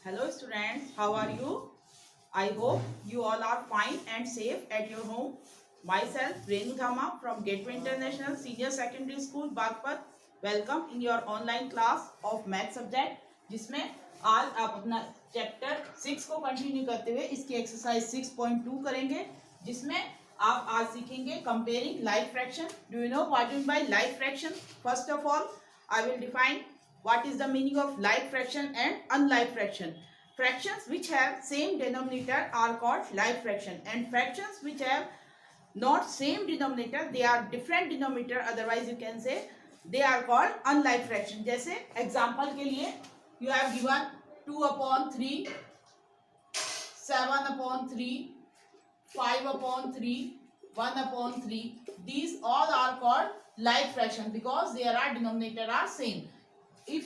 Hello students, how are you? I hope you all are fine and safe at your home. Myself Renu Dhama from Gateway International Senior Secondary School Bagpat. Welcome in your online class of math subject जिसमें आज आप अपना chapter 6 को continue करते हुए इसकी exercise 6.2 करेंगे जिसमें आप आज सीखेंगे comparing like fraction. Do you know what do by like fraction? First of all I will define what is the meaning of like fraction and unlike fraction. Fractions which have same denominator are called like fraction, and fractions which have not same denominator, they are different denominator, otherwise you can say they are called unlike fraction. जैसे example के लिए you have given 2/3, 7/3, 5/3, 1/3. These all are called like fraction because their denominator are same. If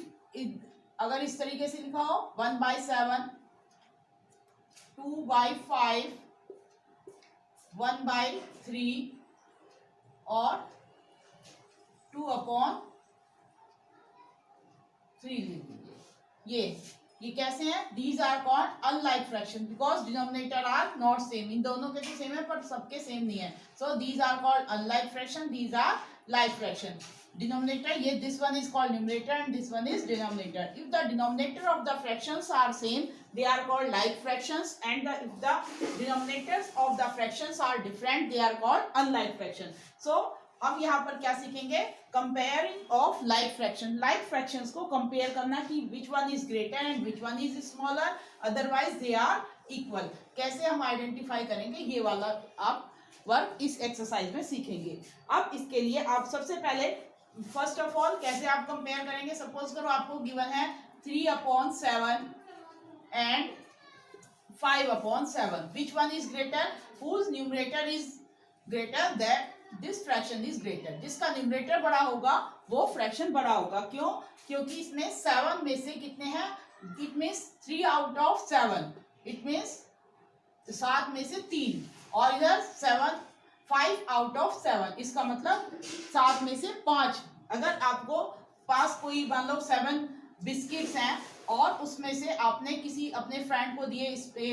अगर इस तरीके से लिखा हो 1/7, 2/5, 1/3 और 2/3 लिख दीजिए. ये कैसे हैं? These are called unlike fraction because denominator are not same. इन दोनों के तो सेम है पर सबके सेम नहीं है. So these are called unlike fraction, these are like fraction. Denominator, ये this one is called numerator and this one is denominator. If the denominator of the fractions are same, they are called like fractions, and if the denominators of the fractions are different, they are called unlike fraction. So अब यहाँ पर क्या सीखेंगे? Comparing of like fraction. Like fractions को compare करना कि which one is greater and which one is smaller, otherwise they are equal. कैसे हम आइडेंटिफाई करेंगे ये वाला आप वर्क इस एक्सरसाइज में सीखेंगे. अब इसके लिए आप सबसे पहले फर्स्ट ऑफ ऑल कैसे आप कंपेयर करेंगे? सपोज करो आपको गिवन है 3/7 and 5/7. Which one is greater? Whose numerator is greater that this fraction is greater. जिसका न्यूमरेटर बड़ा होगा वो फ्रैक्शन बड़ा होगा. क्यों? क्योंकि इसमें 7 में से कितने हैं? It means 3/7. इट मीन्स 7 में से 3 और इधर 5/7. इसका मतलब 7 में से 5. अगर आपको पास कोई मान लो 7 बिस्किट्स हैं और उसमें से आपने किसी अपने फ्रेंड को दिए. इस पे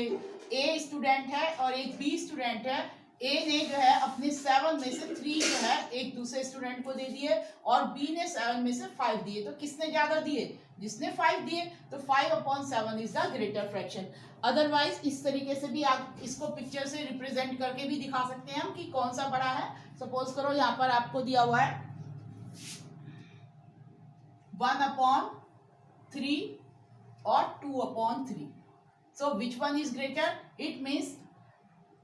ए स्टूडेंट है और एक बी स्टूडेंट है. ए ने जो है अपने 7 में से 3 जो है एक दूसरे स्टूडेंट को दे दिए और बी ने 7 में से 5 दिए. तो किसने ज्यादा दिए? जिसने 5 दिए. तो 5/7 is the greater fraction. Otherwise इस तरीके से भी आप इसको पिक्चर से रिप्रेजेंट करके भी दिखा सकते हैं हम कि कौन सा बड़ा है. सपोज करो यहाँ पर आपको दिया हुआ है 1/3 और 2/3. So which one is greater? It means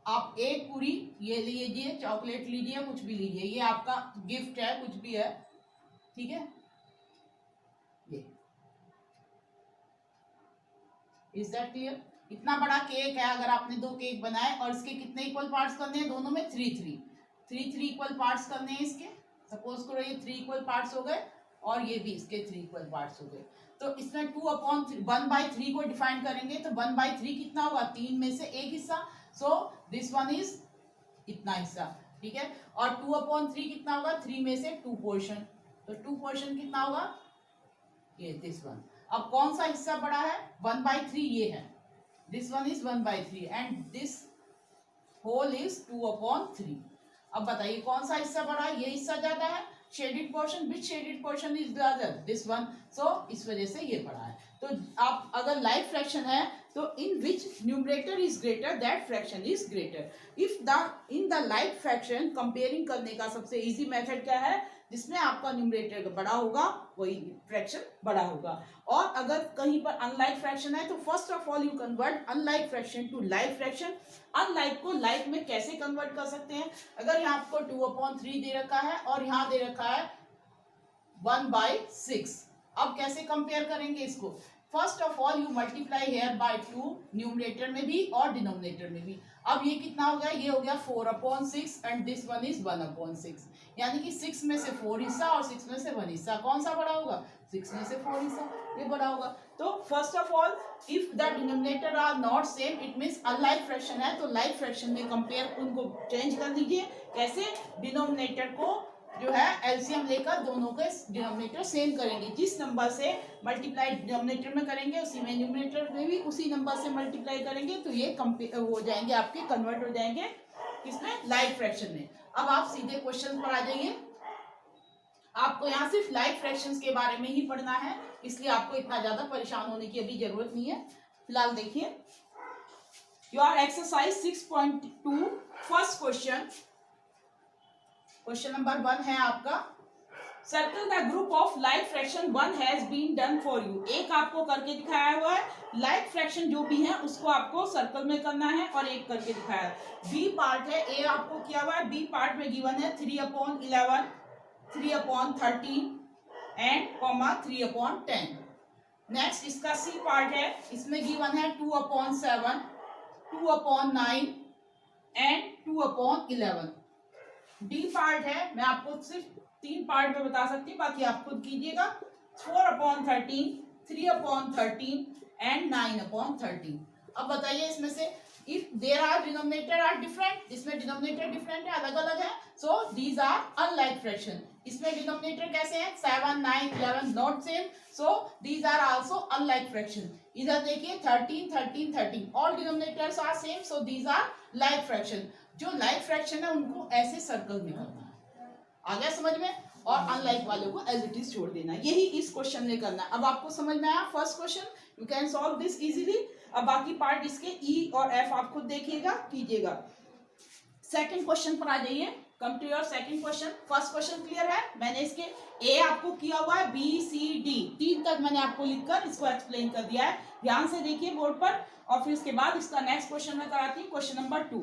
आप एक पूरी ये लीजिए, चॉकलेट लीजिए, कुछ भी लीजिए, ये आपका गिफ्ट है, कुछ भी है, ठीक है. ये इज दैट क्लियर? इतना बड़ा केक है. अगर आपने 2 केक बनाए और इसके कितने इक्वल पार्ट्स करने हैं? दोनों में 3 इक्वल पार्ट्स करने हैं इसके. सपोज करो ये 3 इक्वल पार्ट्स हो गए और ये भी इसके 3 इक्वल पार्ट्स हो गए. तो इसमें 1/3 को डिफाइन करेंगे तो 1/3 कितना होगा? 3 में से एक हिस्सा. सो दिस वन इज इतना हिस्सा, ठीक है. और 2/3 कितना होगा? 3 में से 2 पोर्शन. तो 2 पोर्शन कितना होगा? ये दिस वन. अब कौन सा हिस्सा बड़ा है? 1/3 ये है. This one is 1/3 and this whole is 2/3. अब बताइए कौन सा हिस्सा बड़ा है? ये हिस्सा ज्यादा है. Shaded portion, which shaded portion is larger? This one. So इस वजह से ये बड़ा है. तो आप अगर लाइक फ्रैक्शन है तो in which numerator is greater that fraction is greater. If the in the like fraction comparing करने का सबसे इजी मेथड क्या है? जिसमें आपका न्यूमरेटर बड़ा होगा वही फ्रैक्शन बड़ा होगा. और अगर कहीं पर अनलाइक फ्रैक्शन है तो first of all you convert unlike fraction to like fraction. Unlike को लाइक में कैसे कन्वर्ट कर सकते हैं? अगर यहाँ आपको 2/3 दे रखा है और यहाँ दे रखा है 1/6. अब कैसे कंपेयर करेंगे इसको? First of all you multiply here by 2 numerator में भी और डिनोमिनेटर में भी. अब ये कितना हो गया? ये हो गया 4/6 एंड दिस वन इज 1/6. यानी कि 6 में से 4 हिस्सा और 6 में से 1 हिस्सा. कौन सा बड़ा होगा? 6 में से 4 हिस्सा, ये बड़ा होगा. तो first of all if the denominator are not same it means unlike fraction है. तो लाइक फ्रैक्शन में कंपेयर उनको चेंज कर दीजिए. कैसे? डिनोमिनेटर को जो है एलसीएम लेकर दोनों के डिनोमिनेटर सेम करेंगे। जिस नंबर से मल्टीप्लाई डिनोमिनेटर में करेंगे उसी में न्यूमरेटर में भी उसी नंबर से मल्टीप्लाई करेंगे, तो ये हो जाएंगे आपके, कन्वर्ट हो जाएंगे किसमें, लाइक फ्रैक्शन में। अब आप सीधे क्वेश्चन पर आ जाइए। आपको यहाँ सिर्फ लाइक फ्रैक्शंस के बारे में ही पढ़ना है, इसलिए आपको इतना ज्यादा परेशान होने की अभी जरूरत नहीं है। फिलहाल देखिए your exercise 6.2 first question, question number 1 है आपका, circle the group of like fraction 1 has been done for you. एक आपको करके दिखाया हुआ है, लाइक फ्रैक्शन जो भी है उसको आपको सर्कल में करना है और एक करके दिखाया है। बी पार्ट है, ए आपको किया हुआ है, बी पार्ट में गिवन है 3/11, 3/13 एंड 3/10। नेक्स्ट इसका सी पार्ट है, इसमें गिवन है 2/7, 2/9 एंड 2/11। डी पार्ट है, मैं आपको सिर्फ 3 पार्ट में बता सकती हूँ, बाकी आप खुद कीजिएगा, 4/13, 3/13 एंड 9/13। अब बताइए इसमें से if there are denominator are different, इसमें डिनोमिनेटर डिफरेंट है, अलग अलग है, so these are unlike fraction. इसमें डिनोमिनेटर कैसे है, 7, 9, 11 not same, so these are also unlike fraction. इधर देखिए 13, 13, 13, all denominators are same, so these are like fraction. जो लाइक फ्रैक्शन है उनको ऐसे सर्कल में करना है, आ गया समझ में, और अनलाइक वालों को एज इट इज छोड़ देना, यही इस क्वेश्चन में करना है। अब आपको समझ में आया first question, you can solve this easily. अब बाकी पार्ट इसके ई और एफ आप खुद देखिएगा, कीजिएगा। सेकंड क्वेश्चन पर आ जाइए, come to your second question. First question clear है, मैंने इसके ए आपको किया हुआ है, बी सी डी 3 तक मैंने आपको लिखकर इसको एक्सप्लेन कर दिया है, ध्यान से देखिए बोर्ड पर। और फिर इसके बाद इसका नेक्स्ट क्वेश्चन मैं कराती हूँ, question number 2।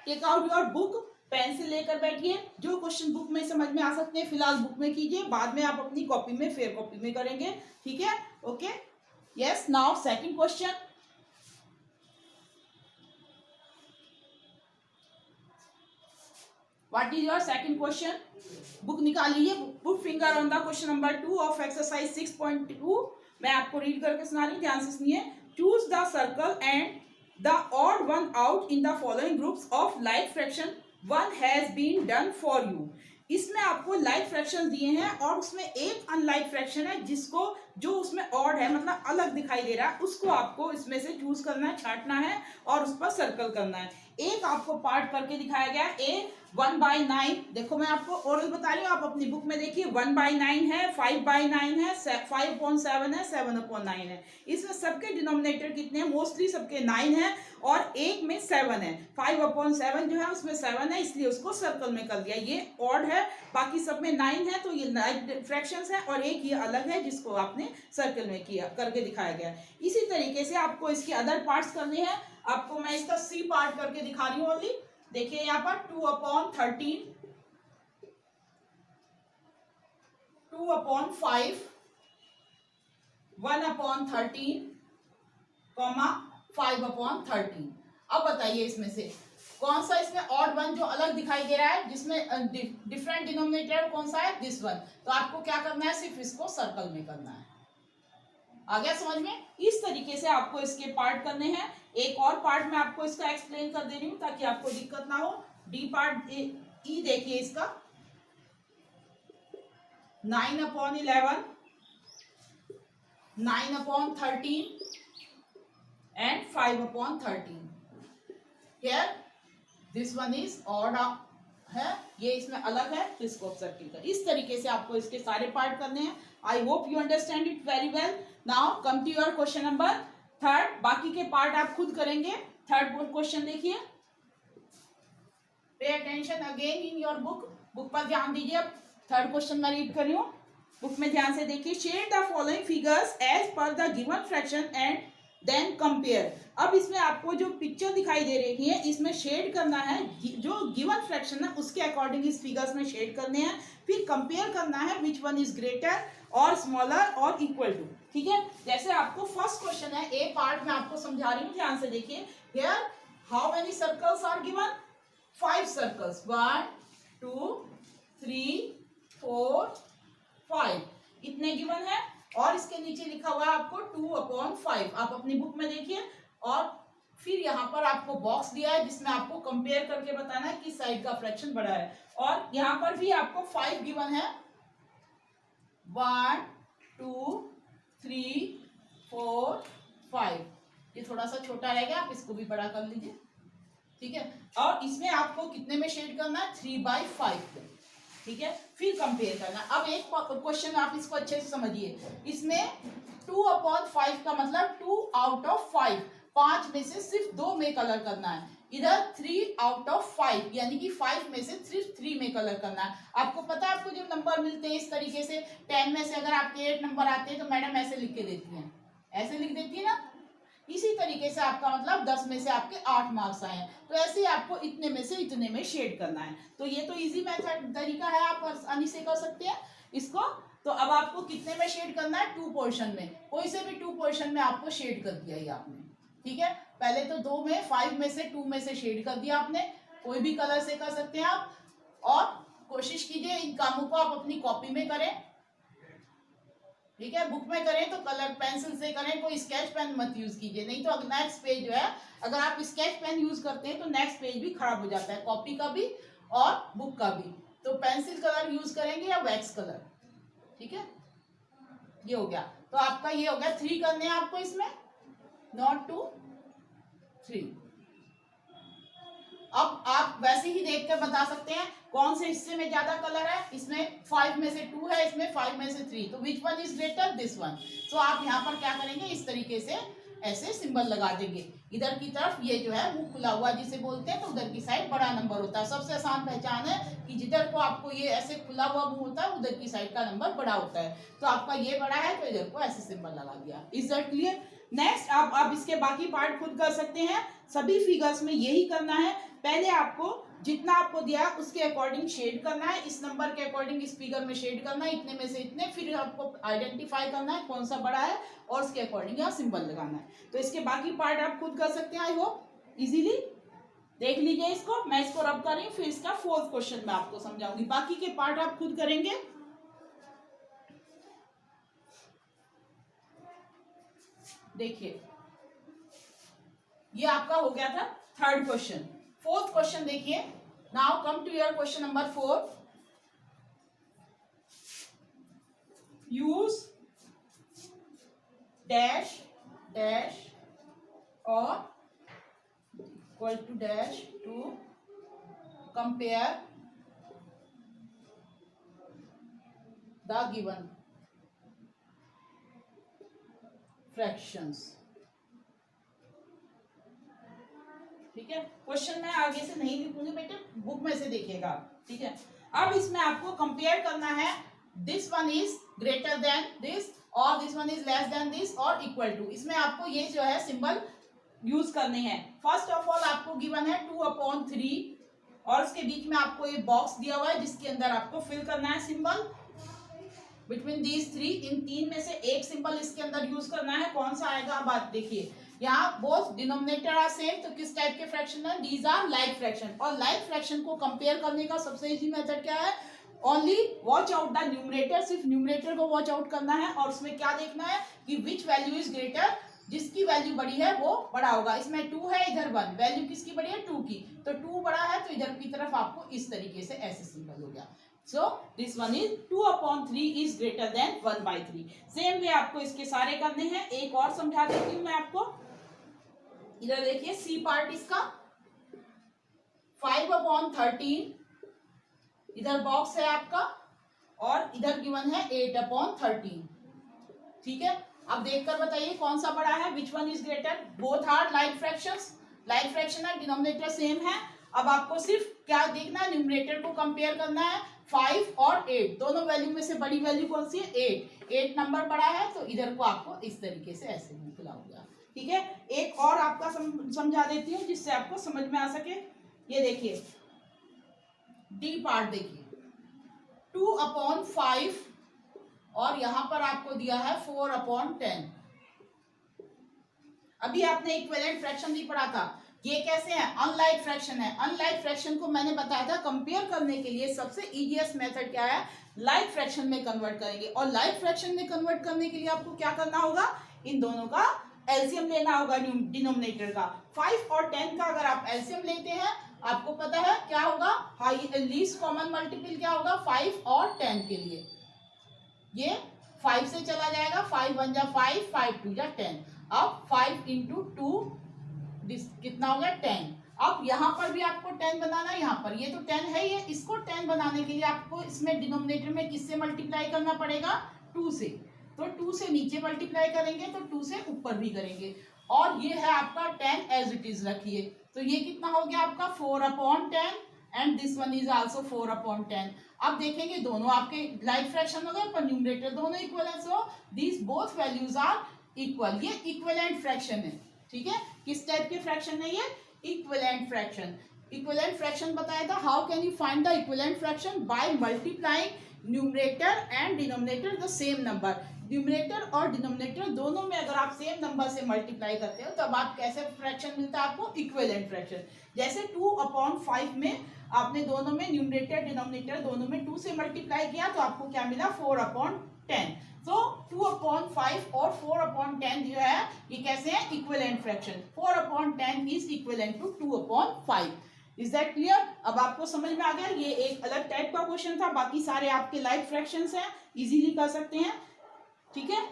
Take out your book, pen से लेकर बैठिए, जो क्वेश्चन बुक में समझ में आ सकते हैं फिलहाल बुक में कीजिए, बाद में आप अपनी कॉपी में फेयर कॉपी में करेंगे, ठीक है, okay. Yes, now second question. What is your second question? Book निकाल लीजिए, put finger on the question number 2 of exercise 6.2। मैं आपको रीड करके सुना रही हूँ, ध्यान से सुनिए। Choose the circle and the odd one out in the following groups of like fraction 1 has been done for you। इसमें आपको लाइक फ्रैक्शन दिए हैं और उसमें एक अनलाइक फ्रैक्शन है जिसको, जो उसमें ऑड है मतलब अलग दिखाई दे रहा है, उसको आपको इसमें से चूज करना है, छांटना है और उस पर सर्कल करना है। एक आपको पार्ट करके दिखाया गया है, ए 1/9, देखो मैं आपको ओरल बता रही हूँ, आप अपनी बुक में देखिए 1/9 है, 5/9 है, 5/7 है, 7/9 है। इसमें सबके डिनोमिनेटर कितने हैं, मोस्टली सबके 9 है और एक में 7 है। 5/7 जो है उसमें 7 है, इसलिए उसको सर्कल में कर दिया, ये ऑड है, बाकी सब में 9 है, तो ये लाइक फ्रैक्शंस है, और एक ये अलग है जिसको आपने सर्कल में किया, करके दिखाया गया। इसी तरीके से आपको इसके अदर पार्ट्स करने हैं। आपको मैं इसका सी पार्ट करके दिखा रही हूँ ओनली, देखिए यहाँ पर 2/13, 2/5, 1/13, 5/13। अब बताइए इसमें से कौन सा इसमें ऑड वन जो अलग दिखाई दे रहा है, जिसमें डिफरेंट डिनोमिनेटर कौन सा है, दिस वन। तो आपको क्या करना है, सिर्फ इसको सर्कल में करना है, आ गया समझ में। इस तरीके से आपको इसके पार्ट करने हैं। एक और पार्ट मैं आपको इसका एक्सप्लेन कर दे रही हूँ ताकि आपको दिक्कत ना हो। डी पार्ट ई देखिए इसका, 9/11, 9/13 and 5/13। Here this one is odd है, ये इसमें अलग है, तो इसको सर्किल कर। इस तरीके से आपको इसके सारे पार्ट करने हैं। I hope you understand it very well. Now come to your question number 3। बाकी के पार्ट आप खुद करेंगे। थर्ड क्वेश्चन देखिए, pay attention again in your book, book पर ध्यान दीजिए। अब थर्ड क्वेश्चन मैं रीड कर रही हूँ, बुक में ध्यान से देखिए। Shade the following figures as per the given fraction and then compare. अब इसमें आपको जो पिक्चर दिखाई दे रही है इसमें शेड करना है, जो गिवन फ्रैक्शन है उसके अकॉर्डिंग इस फिगर्स में शेड करने हैं, फिर कंपेयर करना है विच वन इज ग्रेटर और स्मॉलर और इक्वल टू, ठीक है। जैसे आपको फर्स्ट क्वेश्चन है, ए पार्ट में आपको समझा रही हूँ, ध्यान से देखिए। Here how many circles are given, 5 circles, 1 2 3 4 5 इतने गिवन है, और इसके नीचे लिखा हुआ है आपको 2/5। आप अपनी बुक में देखिए, और फिर यहाँ पर आपको बॉक्स दिया है जिसमें आपको कंपेयर करके बताना है किस साइड का फ्रैक्शन बड़ा है। और यहाँ पर भी आपको 5 गिवन है, 1 2 3 4 5। ये थोड़ा सा छोटा रहेगा, आप इसको भी बड़ा कर लीजिए, ठीक है। और इसमें आपको कितने में शेड करना है, 3/5 में, ठीक है। फिर कंपेयर करना। अब एक क्वेश्चन आप इसको अच्छे से समझिए, इसमें 2/5 का मतलब 2 आउट ऑफ 5, 5 में से सिर्फ 2 में कलर करना है। इधर 3 आउट ऑफ 5 यानी कि 5 में से सिर्फ 3 में कलर करना है। आपको पता है, आपको जब नंबर मिलते हैं इस तरीके से, 10 में से अगर आपके 8 नंबर आते हैं तो मैडम ऐसे लिख के देती हैं, ऐसे लिख देती है ना। इसी तरीके से आपका मतलब 10 में से आपके 8 मार्क्स आए हैं, तो ऐसे ही आपको इतने में से इतने में शेड करना है। तो ये तो इजी मेथड तरीका है, आप आसानी से कर सकते हैं इसको। तो अब आपको कितने में शेड करना है, 2 पोर्शन में, कोई से भी 2 पोर्शन में आपको शेड कर दिया ये आपने, ठीक है। पहले तो 2 में, 5 में से 2 में से शेड कर दिया आपने, कोई भी कलर से कर सकते हैं आप। और कोशिश कीजिए इन कामों को आप अपनी कॉपी में करें, ठीक है। बुक में करें तो कलर पेंसिल से करें, कोई स्केच पेन मत यूज कीजिए, नहीं तो नेक्स्ट पेज जो है, अगर आप स्केच पेन यूज करते हैं तो नेक्स्ट पेज भी खराब हो जाता है, कॉपी का भी और बुक का भी। तो पेंसिल कलर यूज करेंगे या वैक्स कलर, ठीक है। ये हो गया, तो आपका ये हो गया 3 करने हैं आपको इसमें, नॉट 2 3। अब आप वैसे ही देख कर बता सकते हैं कौन से हिस्से में ज्यादा कलर है, इसमें 5 में से 2 है, इसमें 5 में से 3, तो विच one is greater, this one. तो आप यहाँ पर क्या करेंगे, इस तरीके से ऐसे सिंबल लगा देंगे। इधर की तरफ ये जो है मुंह खुला हुआ जिसे बोलते हैं, तो उधर की साइड बड़ा नंबर होता है। सबसे आसान पहचान है कि जिधर को आपको ये ऐसे खुला हुआ मुंह होता है उधर की साइड का नंबर बड़ा होता है। तो आपका ये बड़ा है तो इधर को ऐसे सिंबल लगा दिया। Is that clear? नेक्स्ट आप इसके बाकी पार्ट खुद कर सकते हैं, सभी फिगर्स में यही करना है। पहले आपको जितना आपको दिया उसके अकॉर्डिंग शेड करना है, इस नंबर के अकॉर्डिंग इस फिगर में शेड करना है, इतने में से इतने, फिर आपको आइडेंटिफाई करना है कौन सा बड़ा है और उसके अकॉर्डिंग यहाँ सिंबल लगाना है। तो इसके बाकी पार्ट आप खुद कर सकते हैं, आई होप इजीली देख लीजिए इसको। मैं इसको रब कर रही हूँ, फिर इसका 4th क्वेश्चन मैं आपको समझाऊंगी, बाकी के पार्ट आप खुद करेंगे। देखिए ये आपका हो गया था 3rd क्वेश्चन। 4th क्वेश्चन देखिए, now come to your question number 4। Use dash dash और equal to dash to compare the given fractions. ठीक है, क्वेश्चन मैं आगे से नहीं लिखूंगी बेटे, बुक में से देखिएगा, ठीक है। अब इसमें आपको कंपेयर करना है, this one is greater than this और this one is less than this और इक्वल टू। इसमें आपको ये जो है सिंबल यूज करने हैं। फर्स्ट ऑफ ऑल आपको गिवन है 2/3 और उसके बीच में आपको ये बॉक्स दिया हुआ है जिसके अंदर आपको फिल करना है सिंबल बिटवीन दीज 3। इन 3 में से एक सिंबल इसके अंदर यूज करना है, कौन सा आएगा अब आप देखिए। यहाँ बोथ डिनोमिनेटर आर सेम, तो किस टाइप के फ्रैक्शन है, दीज आर लाइक फ्रैक्शन। और लाइक फ्रैक्शन को कंपेयर करने का सबसे इजी मेथड क्या है, only watch out the numerator, सिर्फ न्यूमरेटर को वॉच आउट करना है और उसमें क्या देखना है कि विच वैल्यू इज ग्रेटर, जिसकी वैल्यू बड़ी है वो बड़ा होगा। इसमें 2 है, इधर 1, वैल्यू किसकी बड़ी है 2 की, तो 2 बड़ा है तो इधर की तरफ आपको इस तरीके से ऐसे सिंबल हो गया। So this one is 2/3 is greater than 1/3। Same way आपको इसके सारे करने हैं। एक और समझा देती हूँ मैं आपको, इधर देखिए सी पार्ट इसका 5/13, इधर बॉक्स है आपका और इधर गिवन है 8/13, ठीक है। अब देखकर बताइए कौन सा बड़ा है, which one is greater. Both are like fractions, like fraction है, डिनोमिनेटर सेम है। अब आपको सिर्फ क्या देखना है, न्यूमरेटर को कंपेयर करना है। 5 और 8 दोनों वैल्यू में से बड़ी वैल्यू कौन सी है, 8 नंबर बड़ा है तो इधर को आपको इस तरीके से ऐसे खुला हो गया, ठीक है। एक और आपका समझा देती हूँ जिससे आपको समझ में आ सके। ये देखिए डी पार्ट देखिए 2/5 और यहां पर आपको दिया है 4/10। अभी आपने इक्विवेलेंट फ्रैक्शन नहीं पढ़ा था, ये कैसे है, अनलाइक फ्रैक्शन है। अनलाइक फ्रैक्शन को मैंने बताया था कंपेयर करने के लिए सबसे इजीएस्ट मेथड क्या है, लाइक फ्रैक्शन में कन्वर्ट करेंगे। और लाइक फ्रैक्शन में कन्वर्ट करने के लिए आपको क्या करना होगा, इन दोनों का एलसीएम लेना होगा डिनोमिनेटर का। 5 और 10 का अगर आप एलसीएम लेते हैं आपको पता है क्या होगा, हाई लीस्ट कॉमन मल्टीपल क्या होगा 5 और 10 के लिए, ये 5 से चला जाएगा, 5 1 जा 5, 5 2 जा 10। अब 5 इंटू 2 कितना हो गया 10। अब यहाँ पर भी आपको 10 बनाना है, यहाँ पर ये तो 10 है, ये इसको 10 बनाने के लिए आपको इसमें डिनोमिनेटर में किससे मल्टीप्लाई करना पड़ेगा, 2 से। तो 2 से नीचे मल्टीप्लाई करेंगे तो 2 से ऊपर भी करेंगे, और ये है आपका 10 एज इट इज रखिए। तो ये कितना हो गया आपका 4/10 and this one is also 4/10। अब देखेंगे दोनों आपके लाइक फ्रैक्शन हो गए पर न्यूमरेटर दोनों इक्वल है, so this both values are equal. ये इक्विवेलेंट फ्रैक्शन है, ठीक है। किस टाइप के फ्रैक्शन है ये, इक्विवेलेंट फ्रैक्शन। इक्विवेलेंट फ्रैक्शन बताया था, how can you find the equivalent fraction, by multiplying numerator and denominator the same number. Numerator और डिनोमिनेटर दोनों में अगर आप सेम नंबर से मल्टीप्लाई करते हो तब आप कैसे फ्रैक्शन मिलता है आपको, इक्विवेलेंट फ्रैक्शन। जैसे 2/5 में आपने दोनों में न्यूमरेटर डिनोमिनेटर दोनों में 2 से मल्टीप्लाई किया तो आपको क्या मिला 4/10। तो 2/5 और 4/10 जो है ये कैसे है, equivalent fraction. 4/10 is equivalent to 2/5। Is that clear. अब आपको समझ में आ गया, ये एक अलग टाइप का क्वेश्चन था, बाकी सारे आपके लाइक फ्रैक्शंस हैं, इजीली कर सकते हैं, ठीक है।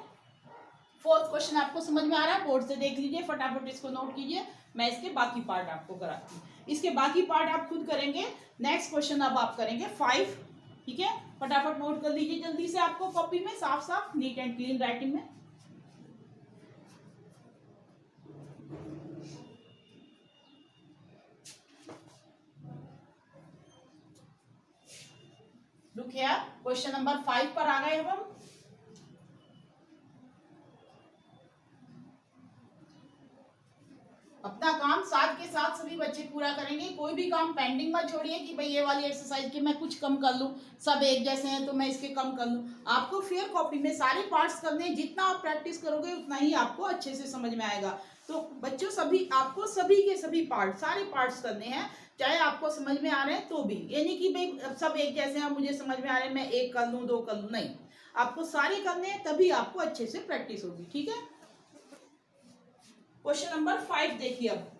फोर्थ क्वेश्चन आपको समझ में आ रहा है, बोर्ड से देख लीजिए, फटाफट इसको नोट कीजिए, मैं इसके बाकी पार्ट आपको कराती हूँ। इसके बाकी पार्ट आप खुद करेंगे। नेक्स्ट क्वेश्चन अब आप करेंगे 5, ठीक है। फटाफट नोट कर लीजिए जल्दी से, आपको कॉपी में साफ साफ नीट एंड क्लीन राइटिंग में। लुक हियर, क्वेश्चन नंबर 5 पर आ गए हम। अपना काम साथ के साथ सभी बच्चे पूरा करेंगे, कोई भी काम पेंडिंग मत छोड़िए कि भाई ये वाली एक्सरसाइज की मैं कुछ कम कर लूँ, सब एक जैसे हैं तो मैं इसके कम कर लूँ। आपको फिर कॉपी में सारे पार्ट्स करने, जितना आप प्रैक्टिस करोगे उतना ही आपको अच्छे से समझ में आएगा। तो बच्चों सभी आपको सभी के सभी पार्ट, सारे पार्ट्स करने हैं, चाहे आपको समझ में आ रहे हैं तो भी, ये नहीं कि भाई सब एक जैसे हैं मुझे समझ में आ रहे हैं मैं एक कर लूँ 2 कर लूँ, नहीं, आपको सारे करने हैं तभी आपको अच्छे से प्रैक्टिस होगी, ठीक है। क्वेश्चन नंबर 5 देखिए अब,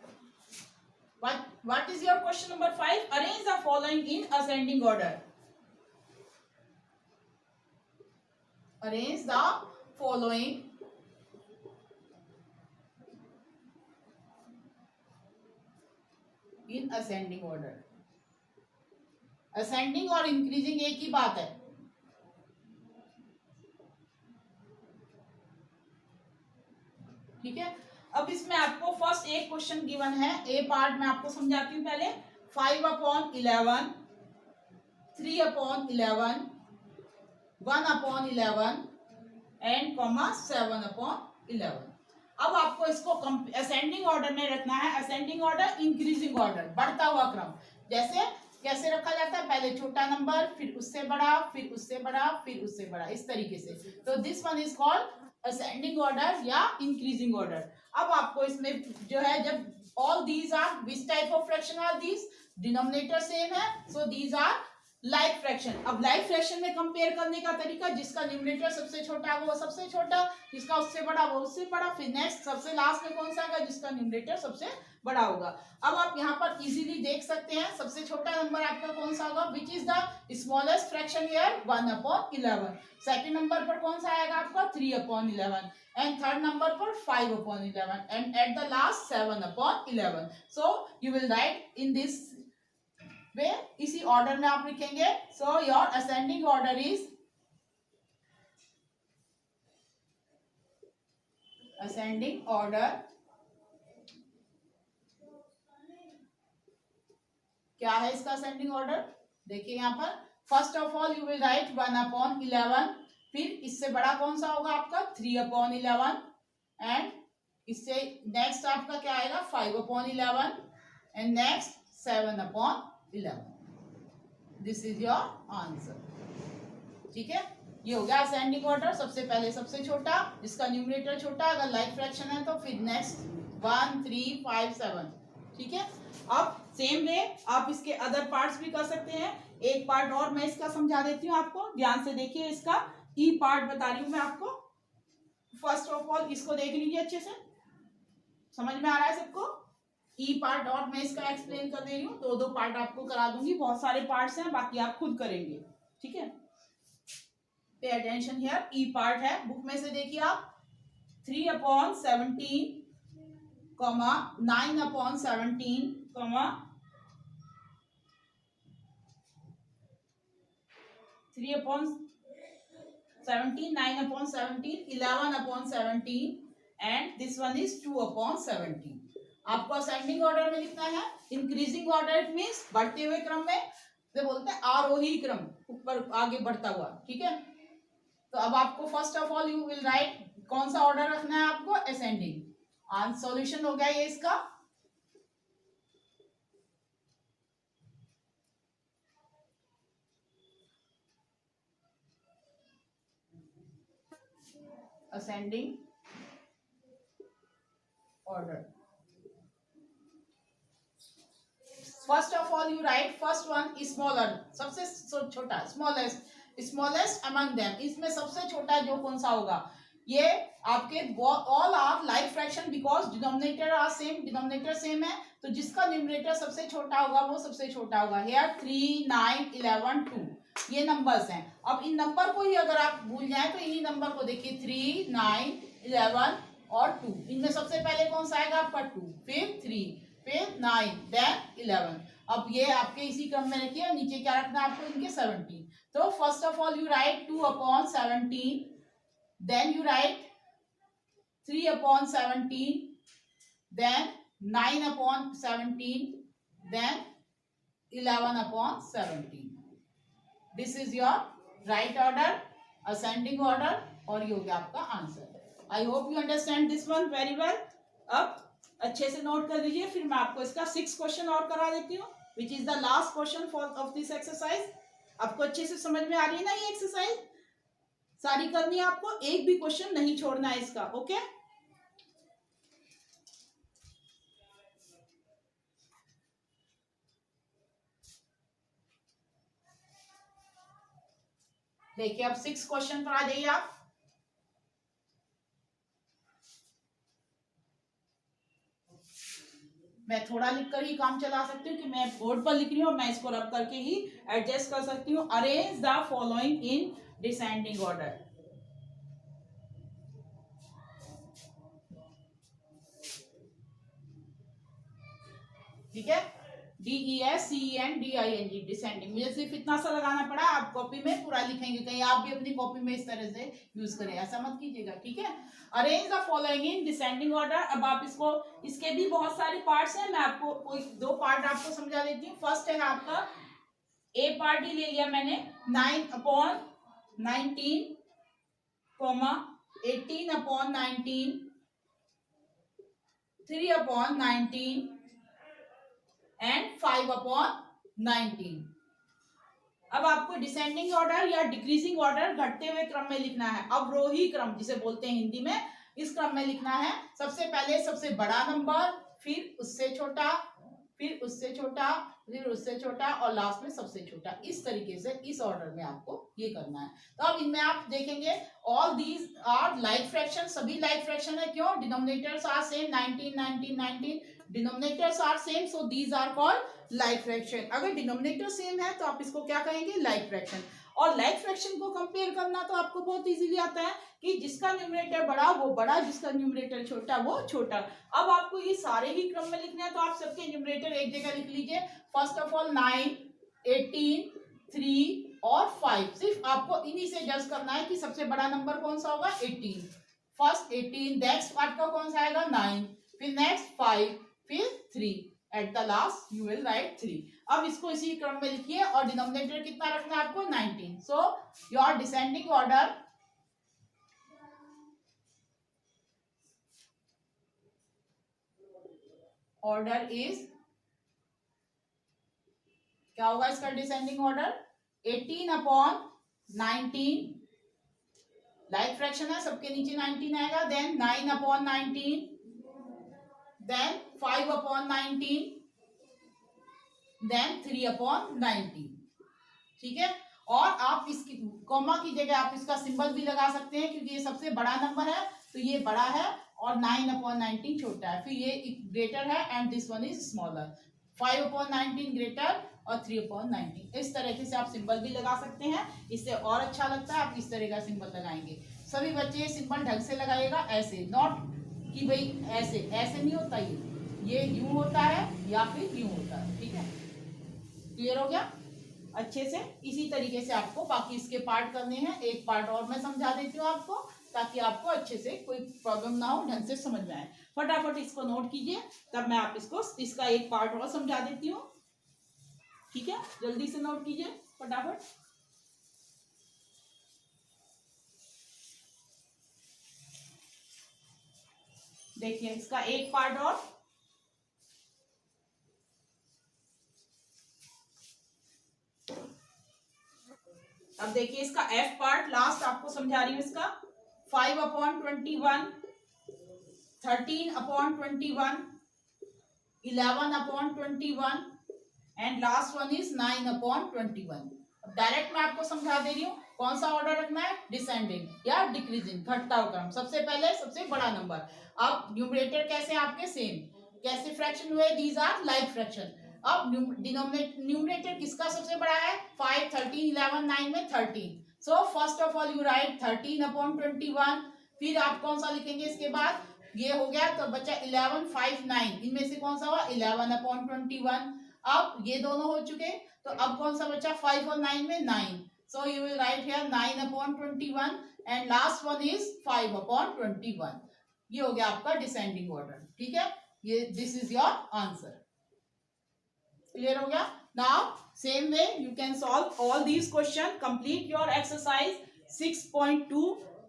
what is your question number 5? Arrange the following in ascending order. Arrange the following in ascending order. Ascending और increasing एक ही बात है, ठीक है। अब इसमें आपको फर्स्ट एक क्वेश्चन गिवन है, ए पार्ट में आपको समझाती हूँ पहले। 5/11, 3/11, 1/11 एंड 7/11। अब आपको इसको असेंडिंग ऑर्डर में रखना है। असेंडिंग ऑर्डर, इंक्रीजिंग ऑर्डर, बढ़ता हुआ क्रम। जैसे कैसे रखा जाता है, पहले छोटा नंबर, फिर उससे बड़ा, फिर उससे बड़ा, फिर उससे बड़ा, इस तरीके से। तो this one is called ascending order या इंक्रीजिंग ऑर्डर। अब आपको इसमें जो है, जब all these are, which type of fraction are these, denominator same है, so these are like fraction. अब लाइक फ्रैक्शन में कंपेयर करने का तरीका, जिसका न्यूमरेटर सबसे छोटा है वो सबसे छोटा, जिसका उससे बड़ा वो उससे बड़ा, फिर नेक्स्ट सबसे लास्ट में कौन सा आएगा, जिसका न्यूमरेटर सबसे बड़ा होगा। अब आप यहाँ पर इजीली देख सकते हैं, सबसे छोटा नंबर आपका कौन सा होगा, which is the smallest fraction here, 1/11। Second number पर कौन सा आएगा आपका 3/11, एंड थर्ड नंबर पर 5/11, and at the last 7/11। So you will write in this way, इसी ऑर्डर में आप लिखेंगे। So your ascending order is, ascending order क्या है इसका असेंडिंग ऑर्डर, देखिए यहाँ पर first of all you will write 1/11, फिर इससे बड़ा कौन सा होगा आपका 3/11, एंड इससे नेक्स्ट आपका क्या आएगा 5/11, and next 7/11। This is your answer, ठीक है। ये हो गया असेंडिंग ऑर्डर, सबसे पहले सबसे छोटा, जिसका न्यूमरेटर छोटा, अगर लाइक फ्रैक्शन है तो फिर नेक्स्ट 1 3 5 7, ठीक है। अब सेम वे आप इसके अदर पार्ट्स भी कर सकते हैं। एक पार्ट और मैं इसका समझा देती हूँ आपको, ध्यान से देखिए, इसका ई पार्ट बता रही हूँ मैं आपको। फर्स्ट ऑफ ऑल इसको देख लीजिए अच्छे से, समझ में आ रहा है सबको। ई पार्ट और मैं इसका एक्सप्लेन कर दे रही हूँ, दो दो पार्ट आपको करा दूंगी, बहुत सारे पार्ट्स हैं, बाकी आप खुद करेंगे, ठीक है। Pay attention here, E part है, बुक में से देखिए आप 3/17, 9/17, 3/17, 9/17, 11/17 and this one is 2/17. आपको असेंडिंग ऑर्डर में लिखना है। इंक्रीजिंग ऑर्डर इट मीन्स बढ़ते हुए क्रम में, तो बोलते हैं आरोही क्रम, ऊपर आगे बढ़ता हुआ, ठीक है। तो अब आपको first of all you will write, कौन सा ऑर्डर रखना है आपको, असेंडिंग। सॉल्यूशन हो गया ये इसका, ascending order. First of all you right first one smaller, सबसे छोटा, स्मॉलेस्ट अमंग देम, इसमें सबसे छोटा जो कौन सा होगा, ये आपके all are like fraction because denominator are same, denominator same है, तो जिसका न्यूमरेटर सबसे छोटा होगा वो सबसे छोटा होगा। हियर 3, 9, 11, 2 ये नंबर्स हैं। अब इन नंबर को ही अगर आप भूल जाए तो इन्हीं नंबर को देखिए 3, 9, 11 और 2, इनमें सबसे पहले कौन सा आएगा आपका 2, फिर 3, फिर 9, देन 11। अब ये आपके इसी क्रम में रखिए और नीचे क्या रखना है आपको, इनके 17। तो first of all you write 2/17, then you write 3/17, then 9/17, then 11/17। This is your right order, ascending order, और ये हो गया आपका answer. I hope you understand this one very well. अब अच्छे से नोट कर लीजिए, फिर मैं आपको इसका 6 क्वेश्चन और करा देती हूँ, which is the last question for of this exercise. आपको अच्छे से समझ में आ रही है ना ये एक्सरसाइज, सारी करनी है आपको, एक भी क्वेश्चन नहीं छोड़ना है इसका, ओके। देखिए अब 6 क्वेश्चन पर आ जाइए आप। मैं थोड़ा लिखकर ही काम चला सकती हूँ कि मैं बोर्ड पर लिख रही हूँ, मैं इसको रब करके ही एडजस्ट कर सकती हूँ। Arrange the following in descending order. ठीक है, DESCENDING, डिसेंडिंग। मुझे सिर्फ इतना सा लगाना पड़ा, आप कॉपी में पूरा लिखेंगे, कहीं आप भी अपनी कॉपी में इस तरह से यूज करें, ऐसा मत कीजिएगा, ठीक है। Arrange the following in descending order. अब आप इसको, इसके भी बहुत सारे पार्ट्स हैं, मैं आपको कोई 2 पार्ट आपको समझा देती हूँ। फर्स्ट है आपका ए पार्ट ही ले लिया मैंने, 9/19, 18/19, 3/19 एंड 5/19। अब आपको डिसेंडिंग ऑर्डर या डिक्रीजिंग ऑर्डर घटते हुए क्रम में लिखना है, अवरोही क्रम जिसे बोलते हैं हिंदी में, इस क्रम में लिखना है। सबसे पहले सबसे बड़ा नंबर, फिर उससे छोटा, फिर उससे छोटा, फिर उससे छोटा, और लास्ट में सबसे छोटा। इस तरीके से इस ऑर्डर में आपको ये करना है। तो अब इनमें आप देखेंगे all these are like fraction, सभी लाइक फ्रैक्शन है। क्यों? Denominators are same, 19, 19, 19, denominators are same, so these are called like fraction. अगर डिनोमिनेटर सेम है तो आप इसको क्या कहेंगे? Like fraction. और लाइक फ्रैक्शन को कंपेयर करना तो आपको बहुत इजीली आता है कि जिसका न्यूमरेटर बड़ा वो बड़ा, जिसका न्यूमरेटर छोटा वो छोटा। अब आपको ये सारे ही क्रम में लिखने हैं, तो आप सबके न्यूमरेटर एक जगह लिख लीजिए। फर्स्ट ऑफ ऑल 9, 18, 3 और 5। सिर्फ आपको इन्हीं से जज करना है कि सबसे बड़ा नंबर कौन सा होगा? 18। फर्स्ट 18, नेक्स्ट आपका कौन सा आएगा? 9, फिर नेक्स्ट 5, फिर 3, at the last you will write 3। अब इसको इसी क्रम में लिखिए और डिनोमिनेटर कितना रखना है आपको? 19। So your descending order is, क्या होगा इसका डिसेंडिंग ऑर्डर? 18/19, लाइक फ्रैक्शन है, सबके नीचे 19 आएगा। Then 9/19, then 5/19, then 3/19। ठीक है, और आप इसकी कॉमा की जगह आप इसका सिंबल भी लगा सकते हैं, क्योंकि ये सबसे बड़ा नंबर है तो ये बड़ा है और 9/19 छोटा है, फिर ये ग्रेटर है and this one is smaller. 5/19 greater और 3/19। इस तरीके से आप सिंबल भी लगा सकते हैं, इससे और अच्छा लगता है। आप इस तरह का सिंबल लगाएंगे। सभी बच्चे ये सिंबल ढंग से लगाइएगा, ऐसे, नॉट कि भाई ऐसे ऐसे नहीं होता, ये यूं होता है या फिर यूं होता है। ठीक है, क्लियर हो गया अच्छे से। इसी तरीके से आपको बाकी इसके पार्ट करने हैं। एक पार्ट और मैं समझा देती हूँ आपको, ताकि आपको अच्छे से कोई प्रॉब्लम ना हो, ढंग से समझ में आए। फटाफट इसको नोट कीजिए, तब मैं आप इसका एक पार्ट और समझा देती हूँ। ठीक है, जल्दी से नोट कीजिए फटाफट। देखिए इसका एक पार्ट और, अब देखिए इसका एफ पार्ट लास्ट आपको समझा रही हूँ। इसका 5/21, 13/21, 11/21 and last one is 9/21। Direct मैं आपको समझा दे रही हूँ कौन सा ऑर्डर रखना है, डिसेंडिंग या डिक्रीजिंग, घटता हुआ क्रम। सबसे पहले सबसे बड़ा नंबर। अब न्यूमरेटर कैसे आपके सेम, कैसे फ्रैक्शन हुए, दीज आर लाइक फ्रैक्शन। अब न्यूमरेटर किसका सबसे बड़ा है, 5, 13, 11, 9 में 13। So first of all you right 13/21। फिर आप कौन सा लिखेंगे इसके बाद, ये हो गया तो बच्चा 11, 5, 9, इनमें से कौन सा हुआ 11/21। अब ये दोनों हो चुके, तो अब कौन सा बचा 5 और 9 में 9। So you will write here 9/21 and last one is 5/21। ये हो गया आपका डिसेंडिंग ऑर्डर। ठीक है, ये this is your answer. Clear हो गया। Now same way you can solve all these question. Complete your exercise 6.2।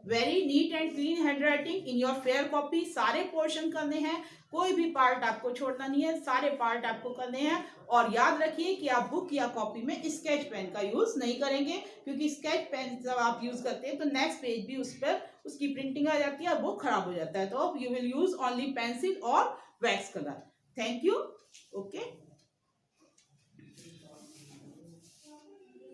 Very neat and clean handwriting in your fair copy. सारे पोर्शन करने हैं, कोई भी पार्ट आपको छोड़ना नहीं है, सारे पार्ट आपको करने हैं। और याद रखिए कि आप बुक या कॉपी में स्केच पेन का यूज नहीं करेंगे, क्योंकि स्केच पेन जब आप यूज करते हैं तो नेक्स्ट पेज भी उस पर उसकी प्रिंटिंग आ जाती है और बुक खराब हो जाता है। तो you will use only pencil और wax colour. Thank you. Okay.